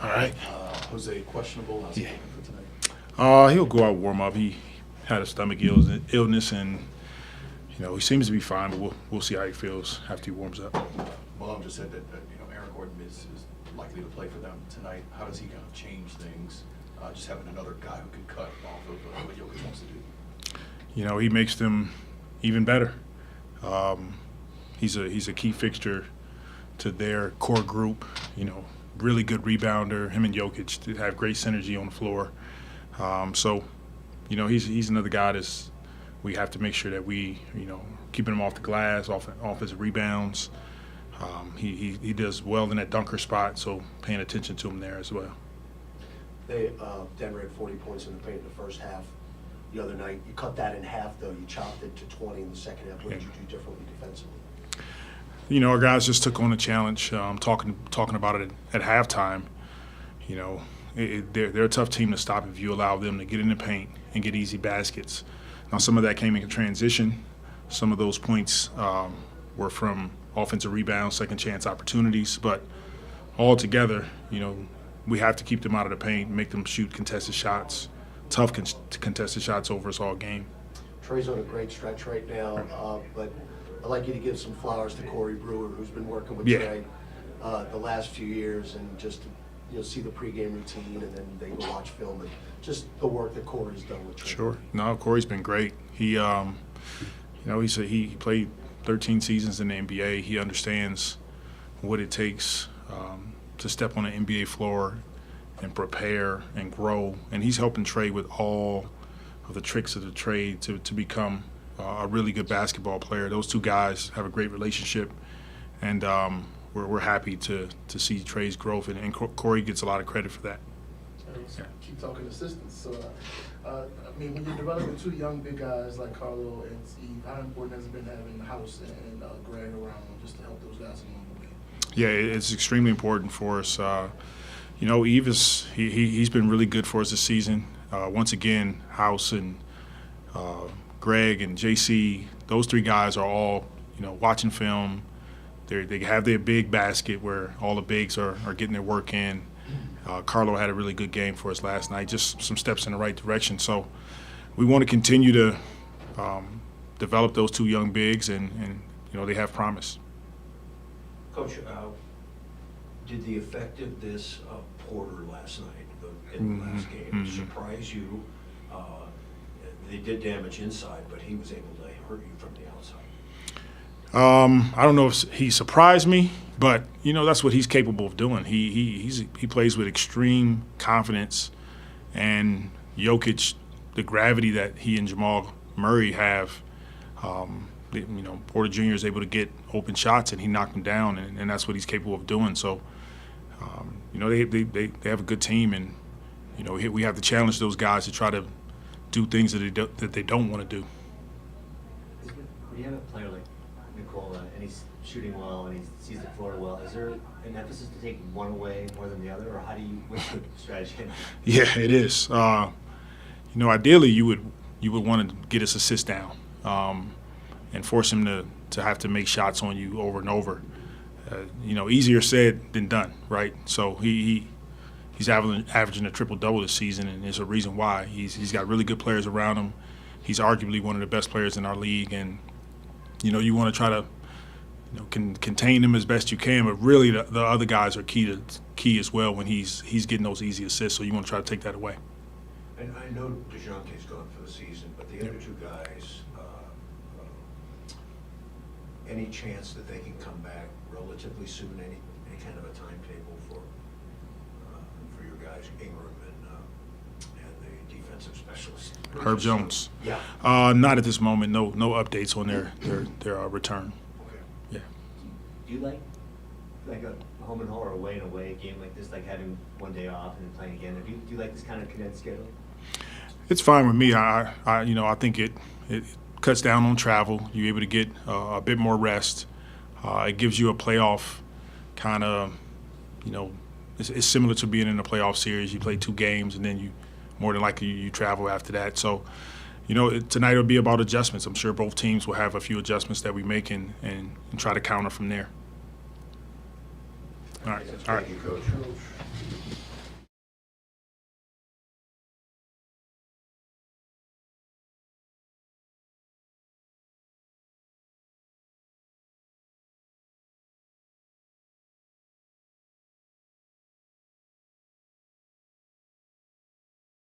All right. Jose questionable. How's he looking for tonight? He'll go out warm up. He had a stomach illness, and he seems to be fine. But we'll see how he feels after he warms up. Malone just said that Aaron Gordon is likely to play for them tonight. How does he kind of change things? Just having another guy who can cut off of what Jokic wants to do. He makes them even better. He's a key fixture to their core group. Really good rebounder. Him and Jokic have great synergy on the floor. He's another guy that's we have to make sure that we, keeping him off the glass, off his rebounds. He does well in that dunker spot, so paying attention to him there as well. Denver had 40 points in the paint in the first half the other night. You cut that in half, though. You chopped it to 20 in the second half. What did you do differently defensively? Our guys just took on the challenge. Talking about it at halftime. They're a tough team to stop if you allow them to get in the paint and get easy baskets. Now, some of that came in transition. Some of those points were from offensive rebounds, second chance opportunities. But all together, we have to keep them out of the paint, make them shoot contested shots, tough contested shots over us all game. Trey's on a great stretch right now, but I'd like you to give some flowers to Corey Brewer, who's been working with Trey the last few years, and just see the pregame routine, and then they go watch film, and just the work that Corey's done with Trey. Sure. No, Corey's been great. He played 13 seasons in the NBA. He understands what it takes to step on an NBA floor and prepare and grow. And he's helping Trey with all of the tricks of the trade to become a really good basketball player. Those two guys have a great relationship, and we're happy to see Trey's growth, and Corey gets a lot of credit for that. Keep talking assistants. So, when you're developing two young big guys like Carlo and Steve, how important has it been having House and Greg around just to help those guys along the way? Yeah, it's extremely important for us. Yves, he's been really good for us this season. Once again, House and Greg and JC, those three guys are all, watching film. They have their big basket where all the bigs are getting their work in. Carlo had a really good game for us last night, just some steps in the right direction. So we want to continue to develop those two young bigs, and they have promise. Coach, did the effectiveness of Porter last night in the last game surprise you? They did damage inside, but he was able to hurt you from the outside. I don't know if he surprised me, but that's what he's capable of doing. He plays with extreme confidence, and Jokic, the gravity that he and Jamal Murray have. Porter Jr. is able to get open shots, and he knocked them down, and that's what he's capable of doing. So, they have a good team, and we have to challenge those guys to try to do things that they don't want to do. When you have a player like Nikola, and he's shooting well, and he sees the floor well, is there an emphasis to take one away more than the other, or what's the strategy? Yeah, it is. Ideally, you would want to get his assist down and force him to have to make shots on you over and over. Easier said than done, right? So he's averaging a triple-double this season, and there's a reason why. He's got really good players around him. He's arguably one of the best players in our league, and you want to try to contain him as best you can, but really the other guys are key as well when he's getting those easy assists. So you want to try to take that away. And I know DeJounte's gone for the season, but the other two guys, any chance that they can come back relatively soon? Any kind of a timetable for your guys, Ingram and the defensive specialist? Herb Jones. Yeah. Not at this moment. No updates on their return. Okay. Yeah. Do you like a home and home or away and away game like this, like having one day off and then playing again? Do you like this kind of condensed schedule? It's fine with me. I think it cuts down on travel. You're able to get a bit more rest. It gives you a playoff kind of, it's similar to being in a playoff series. You play 2 games, and then more than likely you travel after that. So, tonight will be about adjustments. I'm sure both teams will have a few adjustments that we make and try to counter from there. All right. Thank you, Coach.